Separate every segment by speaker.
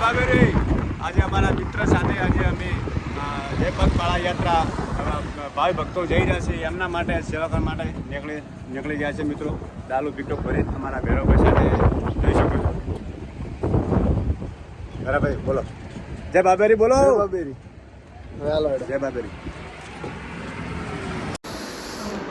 Speaker 1: બાબેરી આજે અમારા મિત્ર સાથે આજે અમે જે પગપાળા યાત્રા ભાઈ ભક્તો જઈ રહ્યા છે એમના માટે સેવા કરવા માટે નીકળી ગયા છે મિત્રો. ડાલુ પિકઅપ ભરી અમારા ભેરોભાઈ સાથે જઈ શકો છો. બરાબર બોલો જય બાબેરી બોલો. બાબેરી જય બાબેરી.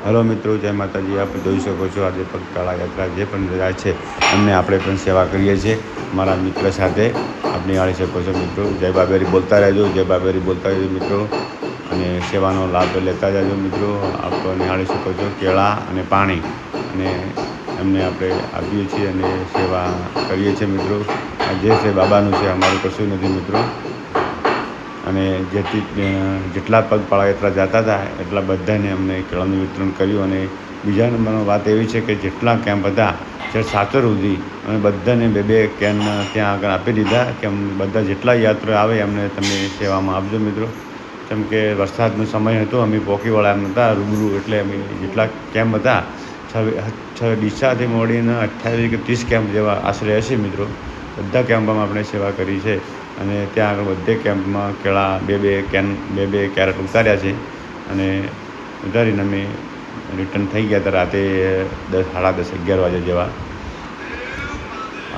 Speaker 1: હલો મિત્રો, જય માતાજી. આપ જોઈ શકો છો આજે પગપાળા યાત્રા જે પણ જાય છે એમને આપણે પણ સેવા કરીએ છીએ મારા મિત્ર સાથે. આપ નિહાળી શકો છો મિત્રો. જય બાબેરી બોલતા રહેજો, જય બાબેરી બોલતા રહેજો મિત્રો, અને સેવાનો લાભ લેતા જજો મિત્રો. આપ નિહાળી શકો છો કેળા અને પાણી અને એમને આપણે આપીએ છીએ અને સેવા કરીએ છીએ મિત્રો. આ જે છે બાબાનું છે, અમારું કશું નથી મિત્રો. અને જેટલા પગપાળા યાત્રા જતા હતા એટલા બધાને અમને કેળાનું વિતરણ કર્યું. અને બીજા નંબરની વાત એવી છે કે જેટલા કેમ્પ હતા જે સાચર સુધી અને બધાને બે કેન ત્યાં આગળ આપી દીધા કે બધા જેટલા યાત્રા આવે એમને તમે સેવામાં આપજો મિત્રો. કેમ કે વરસાદનો સમય હતો, અમે પોકીવાળા એમ હતા રૂબરૂ, એટલે અમે જેટલા કેમ્પ હતા ડીસાથી મળીને 28 કે 30 કેમ્પ જેવા આશરે હશે મિત્રો. બધા કેમ્પમાં આપણે સેવા કરી છે અને ત્યાં આગળ બધે કેમ્પમાં કેળા બે કેરેટ ઉતાર્યા છે. અને ઉતારીને અમે રિટર્ન થઈ ગયા હતા રાતે 10, 10:30, 11 વાગે જેવા.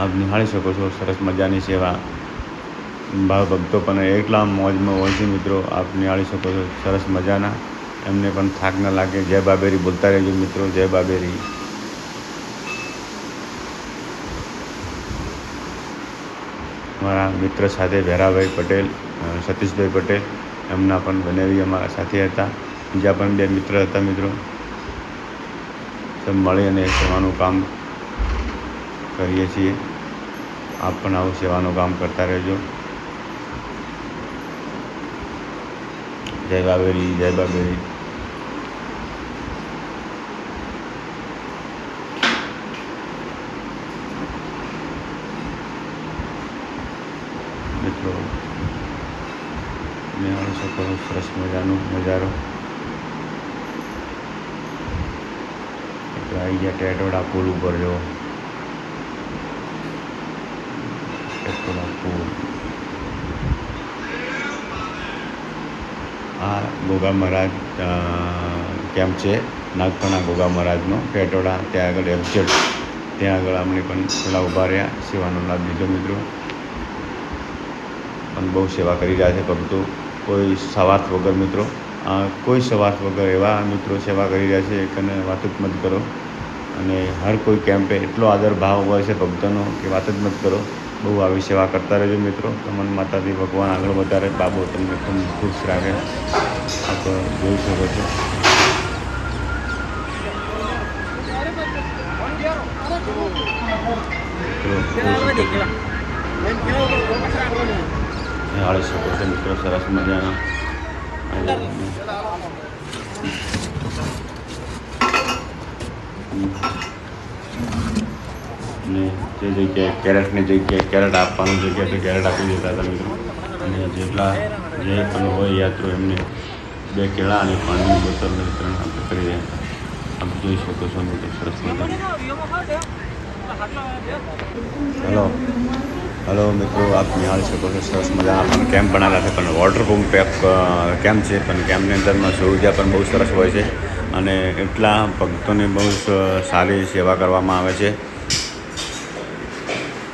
Speaker 1: આપ નિહાળી શકો છો સરસ મજાની સેવા. ભાવ ભક્તો પણ એકલા મોજમાં હોય છે મિત્રો. આપ નિહાળી શકો છો સરસ મજાના. એમને પણ થાક ન લાગે. જય બાબેરી બોલતા રહેજો મિત્રો. જય બાબેરી. મારા મિત્ર સાથે ભેરાભાઈ પટેલ, સતીશભાઈ પટેલ, એમના પણ બનેવી અમારા સાથે હતા. બીજા પણ 2 મિત્ર હતા મિત્રો. સબ મળી અને સેવાનું કામ કરીએ છીએ. આપ પણ આવું સેવાનું કામ કરતા રહેજો. જય બાબેરી, જય બાબેરી. મિત્રો નિહાળી શકો છો સરસ મજાનો નજારો. આવી ગયા ટેટોડા પુલ ઉપર. જો ટેટોડા પુલ. આ ગોગા મહારાજ કેમ્પ છે, નાગપના ગોગા મહારાજનો ટેટોડા. ત્યાં આગળ એક્ઝેક્ટ ત્યાં આગળ અમને પણ પેલા ઊભા રહ્યા, સેવાનો લાભ લીધો મિત્રો. પણ બહુ સેવા કરી રહ્યા છે ભક્તો, કોઈ સ્વાર્થ વગર મિત્રો. કોઈ સ્વાર્થ વગર એવા મિત્રો સેવા કરી રહ્યા છે કે વાત જ મત કરો. અને હર કોઈ કેમ્પે એટલો આદર ભાવ હોય છે ભક્તોનો કે વાત જ મત કરો. બહુ આવી સેવા કરતા રહેજો મિત્રો. તમને માતાજી ભગવાન આગળ વધારે, બાબો તમને ખૂબ ખુશ રાખે. આપ જોઈ શકો છો. નિહાળી શકો છો મિત્રો સરસ મજાના. ને જે જગ્યાએ કેરેટની જગ્યાએ કેરેટ આપવાની જગ્યાએ તો કેરેટ આપી દેતા હતા મિત્રો. અને જેટલા જે પણ હોય યાત્રો એમને 2 કેળા અને પાણીની બોટલનું વિતરણ આપણે કરી રહ્યા હતા. આપ જોઈ શકો છો મિત્રો સરસ મજાનું. હલો મિત્રો, આપ નિહાળી શકો છો સરસ મજાના પણ કેમ્પ બનાવેલા છે. પણ વોટરપ્રૂફ કેમ્પ છે, પણ કેમ્પની અંદરમાં સુવિધા પણ બહુ સરસ હોય છે. અને એટલા ભક્તોને બહુ સારી સેવા કરવામાં આવે છે.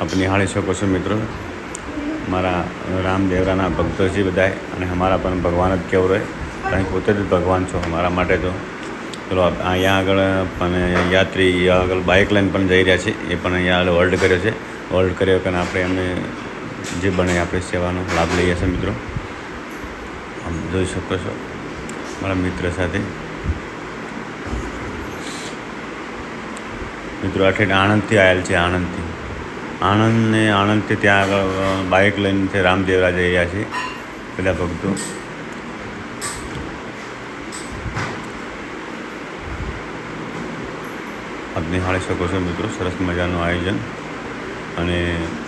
Speaker 1: આપ નિહાળી શકો છો મિત્રો. મારા રામદેવરાના ભક્તો છે બધા, અને અમારા પણ ભગવાન જ કેવું રહે, કારણ કે પોતે જ ભગવાન છો અમારા માટે તો. ચલો અહીંયા આગળ પણ યાત્રી આગળ બાઇક લઈને પણ જઈ રહ્યા છે. એ પણ અહીંયા આગળ હોલ્ડ કર્યો છે. હોલ્ડ કર્યો કે આપણે એમને જે બને આપણે સેવાનો લાભ લઈએ છીએ મિત્રો. આમ જોઈ શકો છો મારા મિત્ર સાથે. મિત્રો આઠે આણંદથી આવેલ છે. આણંદથી ત્યાં આગળ બાઇક લઈને છે રામદેવરા જઈ રહ્યા છે બધા ભક્તો. આપ નિહાળી શકો છો મિત્રો સરસ મજાનું આયોજન.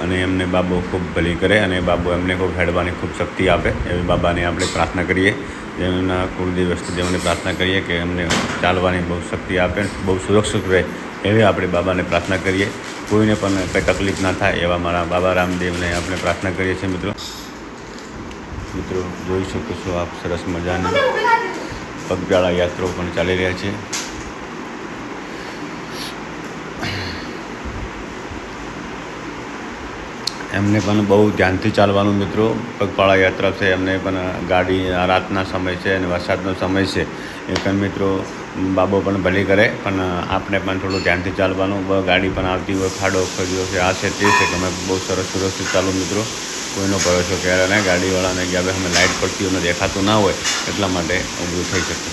Speaker 1: અને એમને બાબો ખૂબ ભલી કરે અને બાબો એમને ખૂબ હેડવાની ખૂબ શક્તિ આપે એવી બાબાને આપણે પ્રાર્થના કરીએ. જેમના કુળદેવ જેમને પ્રાર્થના કરીએ કે એમને ચાલવાની બહુ શક્તિ આપે, બહુ સુરક્ષિત રહે એવી આપણે બાબાને પ્રાર્થના કરીએ. કોઈને પણ કંઈ તકલીફ ના થાય એવા મારા બાબા રામદેવને આપણે પ્રાર્થના કરીએ છીએ મિત્રો. મિત્રો જોઈ શકો છો આપ સરસ મજાની પગપાળા યાત્રાઓ પણ ચાલી રહ્યા છે. એમને પણ બહુ ધ્યાનથી ચાલવાનું મિત્રો. પગપાળા યાત્રા છે, એમને પણ ગાડી રાતના સમય છે અને વરસાદનો સમય છે એ પણ મિત્રો બાબો પણ ભલી કરે, પણ આપણે પણ થોડું ધ્યાનથી ચાલવાનું. ગાડી પણ આવતી હોય, ખાડો ખડ્યો છે, આ છે તે છે કે અમે બહુ સરસ સુરક્ષિત ચાલો મિત્રો. કોઈનો ભરોસો ક્યારે નહીં, ગાડીવાળાને કે હવે અમે લાઇટ પડતી હોય દેખાતું ના હોય એટલા માટે ઊભું થઈ શકે.